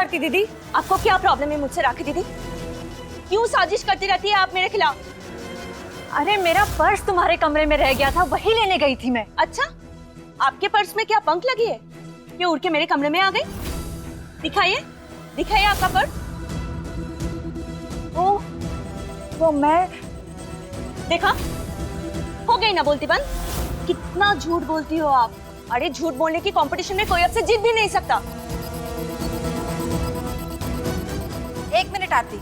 आरती दीदी, आपको क्या प्रॉब्लम है मुझसे राखी दीदी? क्यों साजिश करती रहती है आप मेरे खिलाफ? अरे मेरा पर्स तुम्हारे कमरे में रह गया था, वही लेने गई थी मैं। अच्छा, आपके पर्स में क्या पंख लगी है? ये उड़ के मेरे कमरे में आ गई? दिखाइए, दिखाइए आपका पर्स। वो मैं देखा, हो गई ना बोलती बंद। कितना झूठ बोलती हो आप। अरे झूठ बोलने की कंपटीशन में कोई आपसे जीत भी नहीं सकता। एक मिनट आरती,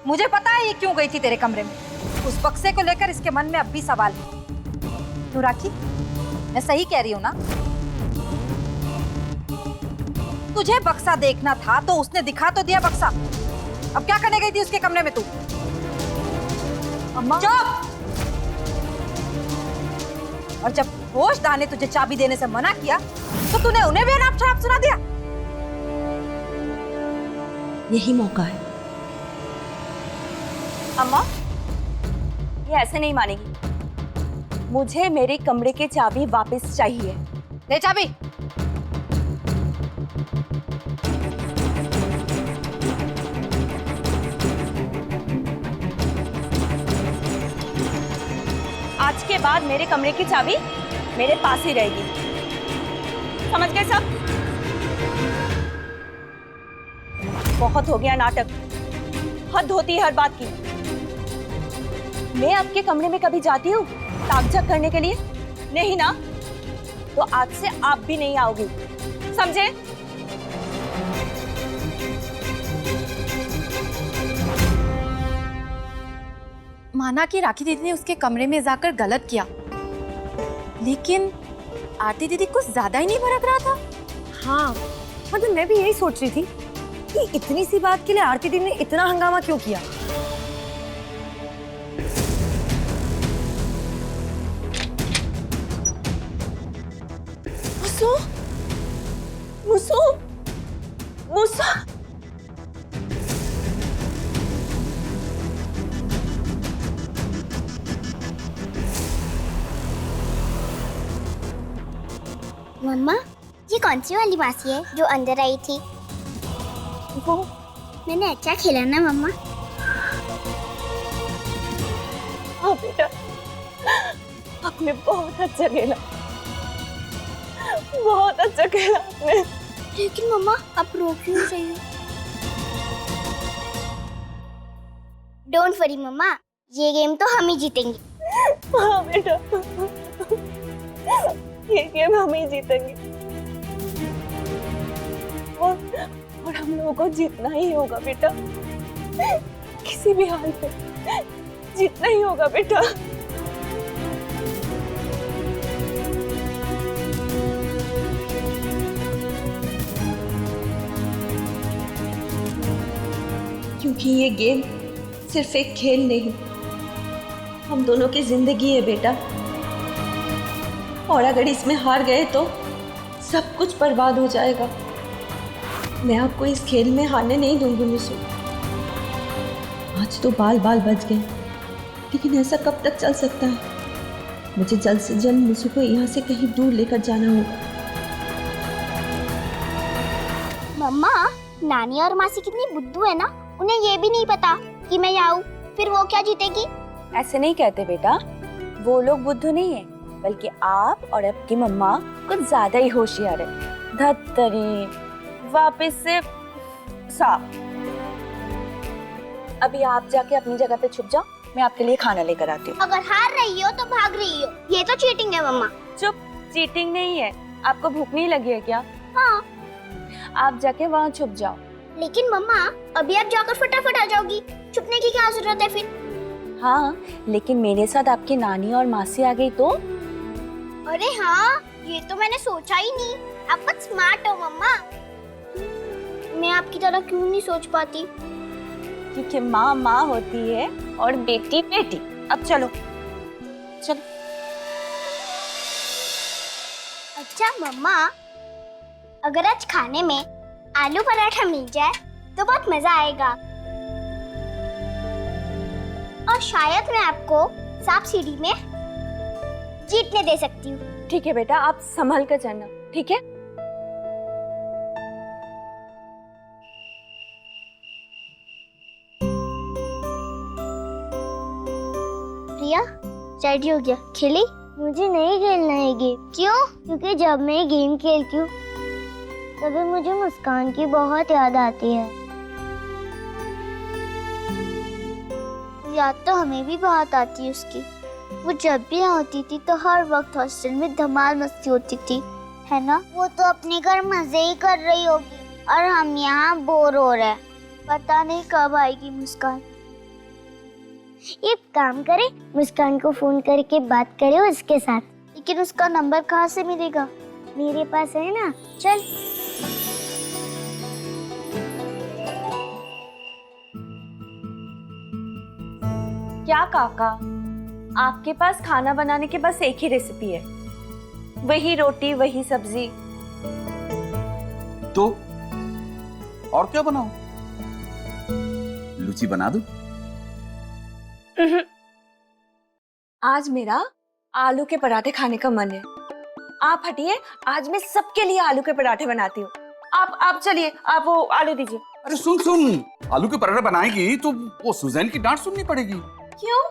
मुझे पता है ये क्यों गई थी तेरे कमरे में। उस बक्से को लेकर इसके मन में अब भी सवाल है। क्यों राखी, मैं सही कह रही हूँ ना? तुझे बक्सा देखना था तो उसने दिखा तो दिया बक्सा। अब क्या करने गई थी उसके कमरे में तू? अम्मा, चुप! और जब होशदार ने तुझे चाबी देने से मना किया तो तूने उन्हें भी अनाप शनाप सुना दिया। यही मौका है। अम्मा, ये ऐसे नहीं मानेगी। मुझे मेरे कमरे की चाबी वापस चाहिए। ले चाबी। आज के बाद मेरे कमरे की चाबी मेरे पास ही रहेगी। समझ गए सब? बहुत हो गया नाटक, हद होती है हर बात की। मैं आपके कमरे में कभी जाती हूँ ताक-झाक करने के लिए? नहीं ना? तो आज से आप भी नहीं आओगी, समझे? माना कि राखी दीदी ने उसके कमरे में जाकर गलत किया, लेकिन आरती दीदी कुछ ज्यादा ही नहीं भड़क रहा था। हाँ, मतलब मैं भी यही सोच रही थी कि इतनी सी बात के लिए आरती दीदी ने इतना हंगामा क्यों किया। मुसु, मुसु, मुसु। मम्मा, ये कौन सी वाली मासी है जो अंदर आई थी? वो मैंने अच्छा खेला ना मम्मा? हाँ बेटा, आपने बहुत अच्छा खेला, बहुत अच्छा खेला आपने। लेकिन मम्मा, आप रो क्यों रही हो? डोंट वरी मम्मा, ये गेम तो हम ही जीतेंगे। हाँ बेटा, ये गेम हम ही जीतेंगे। और हम लोगों को जीतना ही होगा बेटा, किसी भी हाल में जीतना ही होगा बेटा। क्योंकि ये गेम सिर्फ एक खेल नहीं, हम दोनों की जिंदगी है बेटा। और अगर इसमें हार गए तो सब कुछ बर्बाद हो जाएगा। मैं आपको इस खेल में हारने नहीं दूंगी मुसु। आज तो बाल बाल बच गए, लेकिन ऐसा कब तक चल सकता है? मुझे जल्द से जल्द मुसु को यहाँ से कहीं दूर लेकर जाना होगा। मम्मा, नानी और मासी कितनी बुद्धू है ना, उन्हें ये भी नहीं पता कि मैं यहाँ हूँ, फिर वो क्या जीतेगी? ऐसे नहीं कहते बेटा, वो लोग बुद्धू नहीं है, बल्कि आप और आपकी मम्मा कुछ ज्यादा ही होशियार है। धत्तरी, वापस से साफ। अभी आप जाके अपनी जगह पे छुप जाओ, मैं आपके लिए खाना लेकर आती हूँ। अगर हार रही हो तो भाग रही हो, ये तो चीटिंग है मम्मा। चुप, चीटिंग नहीं है। आपको भूख नहीं लगी है क्या? हाँ। आप जाके वहाँ छुप जाओ। लेकिन मम्मा, अभी आप जाकर फटाफट आ जाओगी, छुपने की क्या जरूरत है फिर? हाँ, लेकिन मेरे साथ आपकी नानी और मासी आ गई तो? अरे हाँ, ये तो मैंने सोचा ही नहीं। आप बहुत स्मार्ट हो मम्मा। मैं आपकी तरह क्यों नहीं सोच पाती? क्योंकि माँ माँ होती है और बेटी बेटी। अब चलो चलो। अच्छा मम्मा, अगर आज खाने में आलू पराठा मिल जाए तो बहुत मजा आएगा। और शायद मैं आपको सांप सीढ़ी में जीतने दे सकती हूँ। ठीक है बेटा, आप संभल कर चलना, ठीक है? प्रिया रेडी हो गया, खेले? मुझे नहीं खेलना है गेम। क्यों? क्योंकि जब मैं गेम खेलती हूँ तभी मुझे मुस्कान की बहुत याद आती है। याद तो हमें भी बहुत आती है उसकी। वो जब भी होती थी तो हर वक्त हॉस्टल में धमाल मस्ती होती थी, है ना? वो तो अपने घर मजे ही कर रही होगी और हम यहाँ बोर हो रहे हैं। पता नहीं कब आएगी मुस्कान। एक काम करे, मुस्कान को फोन करके बात करे उसके साथ। लेकिन उसका नंबर कहाँ से मिलेगा? मेरे पास है ना, चल। क्या काका, आपके पास खाना बनाने के बस एक ही रेसिपी है, वही रोटी वही सब्जी। तो और क्या बनाऊं? लूची बना दूं? आज मेरा आलू के पराठे खाने का मन है। आप हटिए, आज मैं सबके लिए आलू के पराठे बनाती हूँ। आप चलिए, आप वो आलू दीजिए। अरे सुन, आलू के पराठे बनाएगी तो वो सुजैन की डांट सुननी पड़ेगी। क्यों?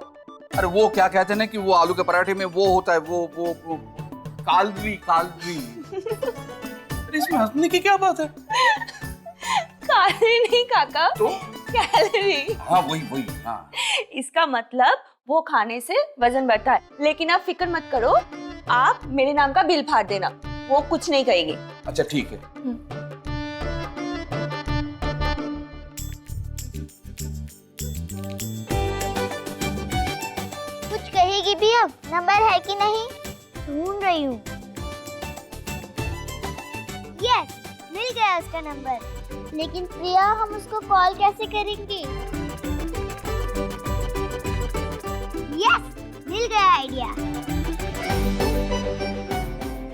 अरे वो क्या कहते हैं ना कि वो आलू के पराठे में वो होता है वो कालरी। अरे इसमें हंसने की क्या बात है? कैलोरी नहीं काका, तो कैलोरी। हाँ वही हाँ। इसका मतलब वो खाने से वजन बढ़ता है। लेकिन आप फिक्र मत करो, आप मेरे नाम का बिल फाड़ देना, वो कुछ नहीं कहेगी। अच्छा ठीक है। कुछ कहेगी भी अब? नंबर है कि नहीं? ढूंढ रही हूँ। यस, मिल गया उसका नंबर। लेकिन प्रिया, हम उसको कॉल कैसे करेंगे? यस, मिल गया आइडिया।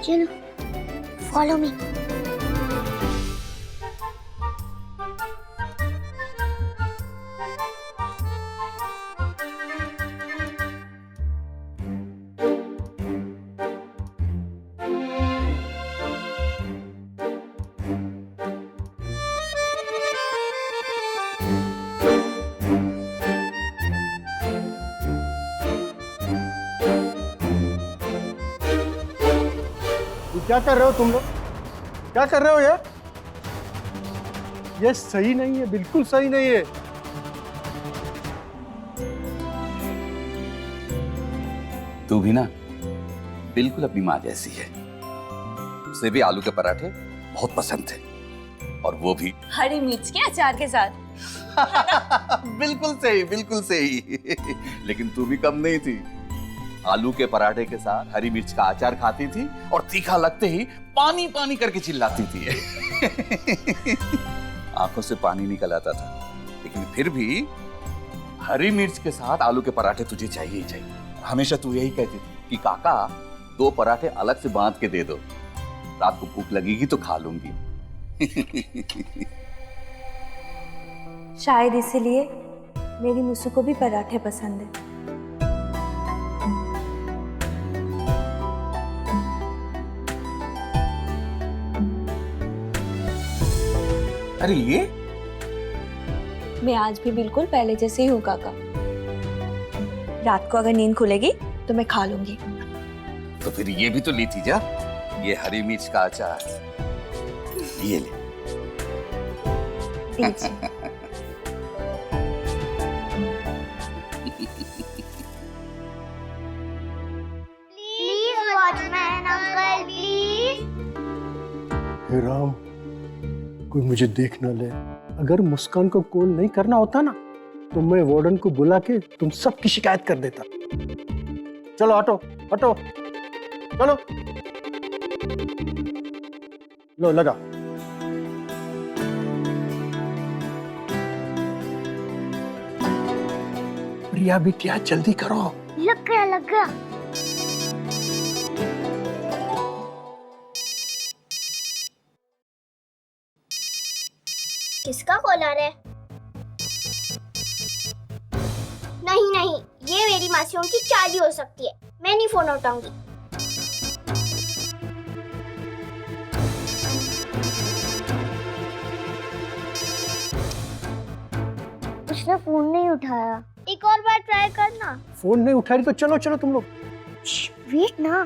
चलो, फॉलो मी। क्या कर रहे हो तुम लोग? क्या कर रहे हो यार? ये सही नहीं है, बिल्कुल सही नहीं है। तू भी ना बिल्कुल अपनी माँ जैसी है। उसे भी आलू के पराठे बहुत पसंद थे, और वो भी हरी मिर्च के अचार के साथ। बिल्कुल सही। लेकिन तू भी कम नहीं थी। आलू के पराठे के साथ हरी मिर्च का अचार खाती थी और तीखा लगते ही पानी पानी करके चिल्लाती थी। आंखों से पानी निकल आता था, लेकिन फिर भी हरी मिर्च के साथ आलू के पराठे तुझे चाहिए ही चाहिए। हमेशा तू यही कहती थी कि काका 2 पराठे अलग से बांध के दे दो, रात को भूख लगेगी तो खा लूंगी। शायद इसीलिए मेरी मुस्सू को भी पराठे पसंद है। अरे ये मैं आज भी बिल्कुल पहले जैसे ही हूँ काका। रात को अगर नींद खुलेगी तो मैं खा लूंगी। तो फिर ये भी तो ली थी जा, ये हरी मिर्च का अचार। ये ले। दीजिए। Please watchman uncle, please. हे राम, कोई मुझे देख न ले। अगर मुस्कान को कॉल नहीं करना होता ना तो मैं वार्डन को बुला के तुम सबकी शिकायत कर देता। चलो ऑटो, चलो। लो लगा। प्रिया बिटिया जल्दी करो। लग गया। किसका कॉल आ रहा है? नहीं, ये मेरी मासियों की चाली हो सकती है। मैं नहीं फोन उठाऊंगी। उसने फोन नहीं उठाया। एक और बार ट्राई करना। फोन नहीं उठा रही तो चलो चलो तुम लोग। वेट ना।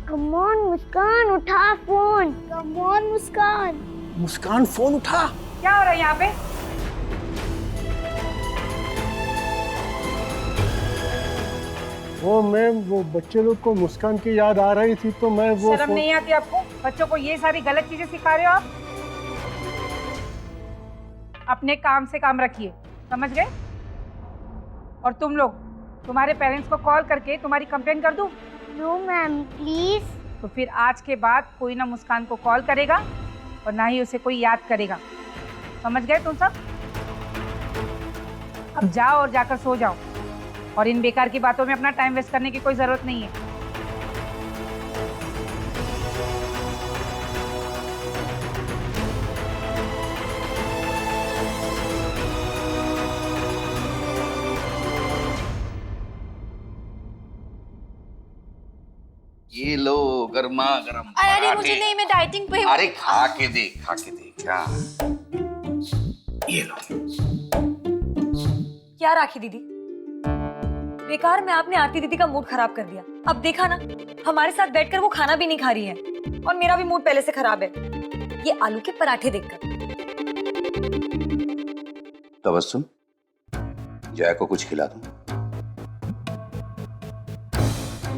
कम ऑन मुस्कान, उठा phone. Come on Muskan. Muskan phone उठा। क्या हो रहा है यहाँ पे? वो मैम, वो बच्चे लोग को मुस्कान की याद आ रही थी तो मैं वो शर्म नहीं आती आपको? बच्चों को ये सारी गलत चीजें सिखा रहे हो आप? अपने काम से काम रखिए, समझ गए? और तुम लोग, तुम्हारे पेरेंट्स को कॉल करके तुम्हारी कंप्लेंट कर दूं? No ma'am please. तो फिर आज के बाद कोई ना मुस्कान को कॉल करेगा और ना ही उसे कोई याद करेगा, समझ गए तुम सब? अब जाओ और जाकर सो जाओ, और इन बेकार की बातों में अपना टाइम वेस्ट करने की कोई जरूरत नहीं है। ये लो गर्मा गर्म अरे मुझे पराठे। नहीं, मैं डाइटिंग पे हूँ। अरे खा के देख क्या। ये लो। क्या राखी दीदी, बेकार में आपने आरती दीदी का मूड खराब कर दिया। अब देखा ना, हमारे साथ बैठकर वो खाना भी नहीं खा रही है, और मेरा भी मूड पहले से खराब है ये आलू के पराठे देखकर। तबस्सुम, जया को कुछ खिला दूं?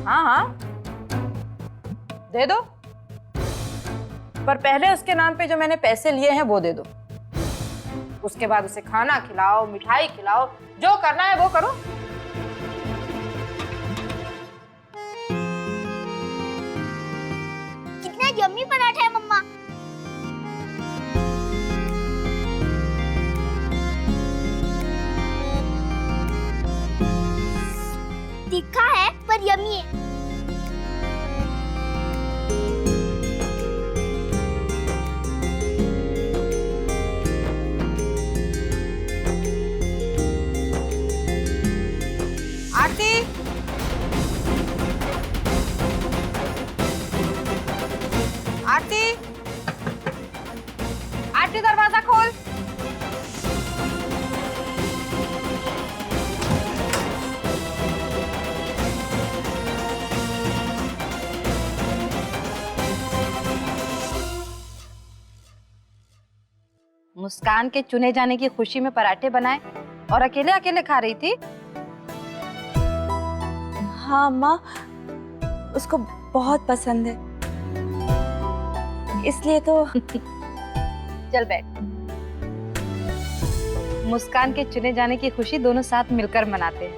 हाँ हाँ दे दो, पर पहले उसके नाम पे जो मैंने पैसे लिए हैं वो दे दो। उसके बाद उसे खाना खिलाओ, मिठाई खिलाओ, जो करना है वो करो। कितना यम्मी पराठा है मम्मा। तीखा है पर यम्मी है। आरती, आरती, आरती दरवाजा खोल। मुस्कान के चुने जाने की खुशी में पराठे बनाए और अकेले अकेले खा रही थी। हाँ अम्मा, उसको बहुत पसंद है, इसलिए तो। चल बैठ। मुस्कान के चुने जाने की खुशी दोनों साथ मिलकर मनाते हैं।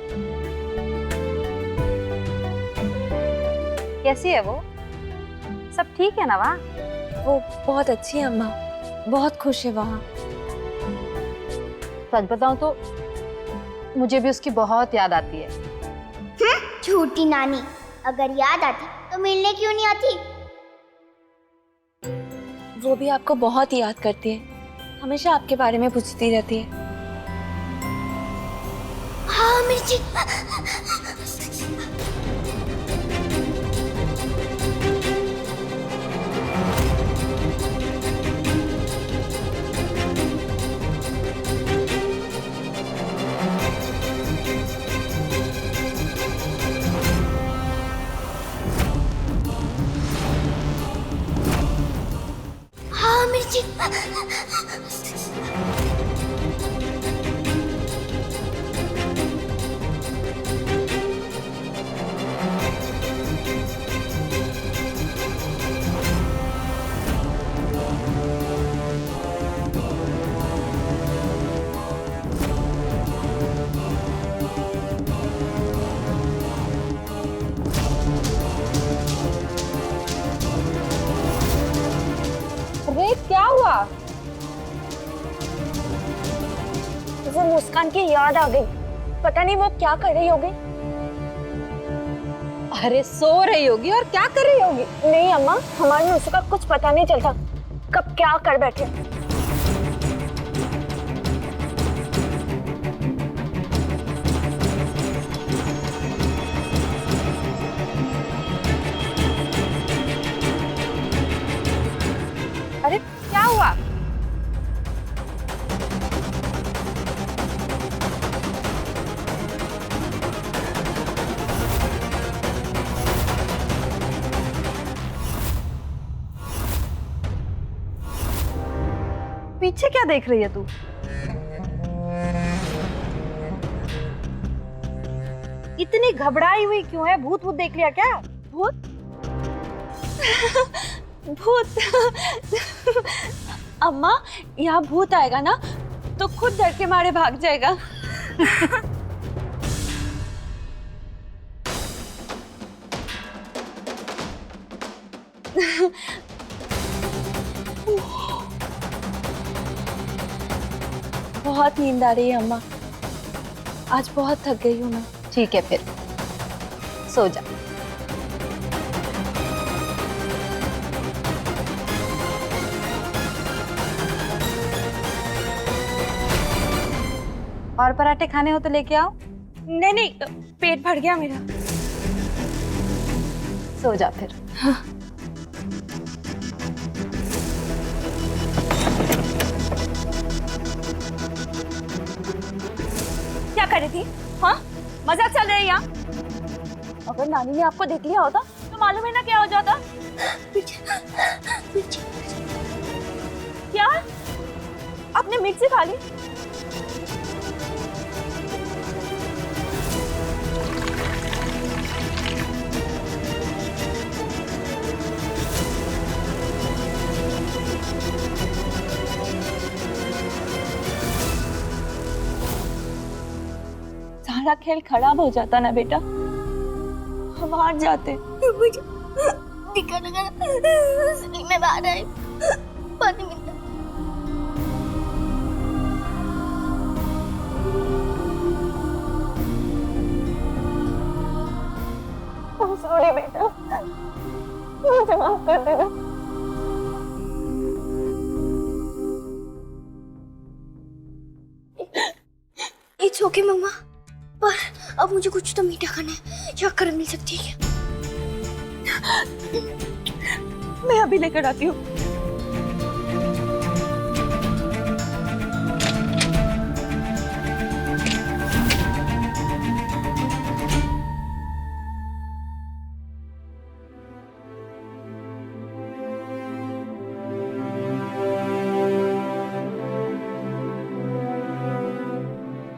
कैसी है वो? सब ठीक है ना वहाँ? वो बहुत अच्छी है अम्मा, बहुत खुश है वहाँ। सच बताऊं तो मुझे भी उसकी बहुत याद आती है। झूठी नानी, अगर याद आती तो मिलने क्यों नहीं आती? वो भी आपको बहुत याद करती है, हमेशा आपके बारे में पूछती रहती है। हाँ मिर्ची। हाँ मिर्ची। अरे क्या हुआ? वो मुस्कान की याद आ गई, पता नहीं वो क्या कर रही होगी। अरे सो रही होगी और क्या कर रही होगी? नहीं अम्मा, हमारे में उसका कुछ पता नहीं चलता, कब क्या कर बैठे। अरे क्या हुआ? पीछे क्या देख रही है तू? इतनी घबराई हुई क्यों है? भूत भूत देख लिया क्या? भूत? भूत? अम्मा, यहाँ भूत आएगा ना तो खुद डर के मारे भाग जाएगा। बहुत नींद आ रही है अम्मा, आज बहुत थक गई हूँ मैं। ठीक है फिर सो जा। और पराठे खाने हो तो लेके आओ। नहीं नहीं, पेट भर गया मेरा। सो जा फिर। क्या कर रही थी? हाँ, मजाक चल रहा है यहाँ? अगर नानी ने आपको देख लिया होता तो मालूम है ना क्या हो जाता। क्या आपने मिर्ची खा ली? सारा खेल खराब हो जाता ना बेटा, हम हार जाते। मुझे में बाहर आए पानी मिलता। सॉरी बेटा, मुझे माफ कर देना। इट्स ओके मम्मा, पर अब मुझे कुछ तो मीठा खाना है। शक्कर मिल सकती है क्या? मैं अभी लेकर आती हूँ।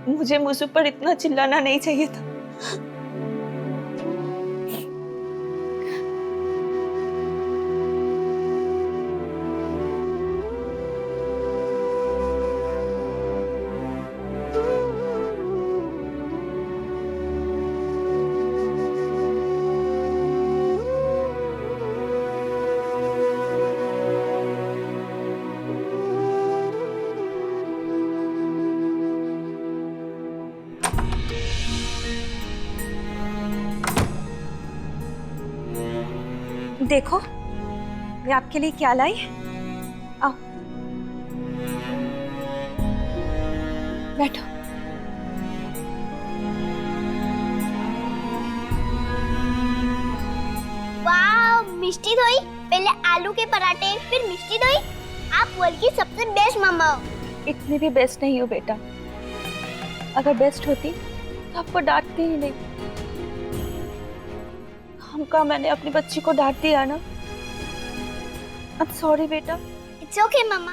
मुझे मुझ पर इतना चिल्लाना नहीं चाहिए था। देखो मैं आपके लिए क्या लाई। आओ बैठो। वाह, मिष्टी दोई। पहले आलू के पराठे, फिर मिष्टी दोई। आप वर्ल्ड की सबसे बेस्ट मम्मा हो। इतनी भी बेस्ट नहीं हो बेटा, अगर बेस्ट होती तो आपको डांटती ही नहीं। हमका मैंने अपनी बच्ची को डांट दिया ना। अब सॉरी बेटा। It's okay mamma.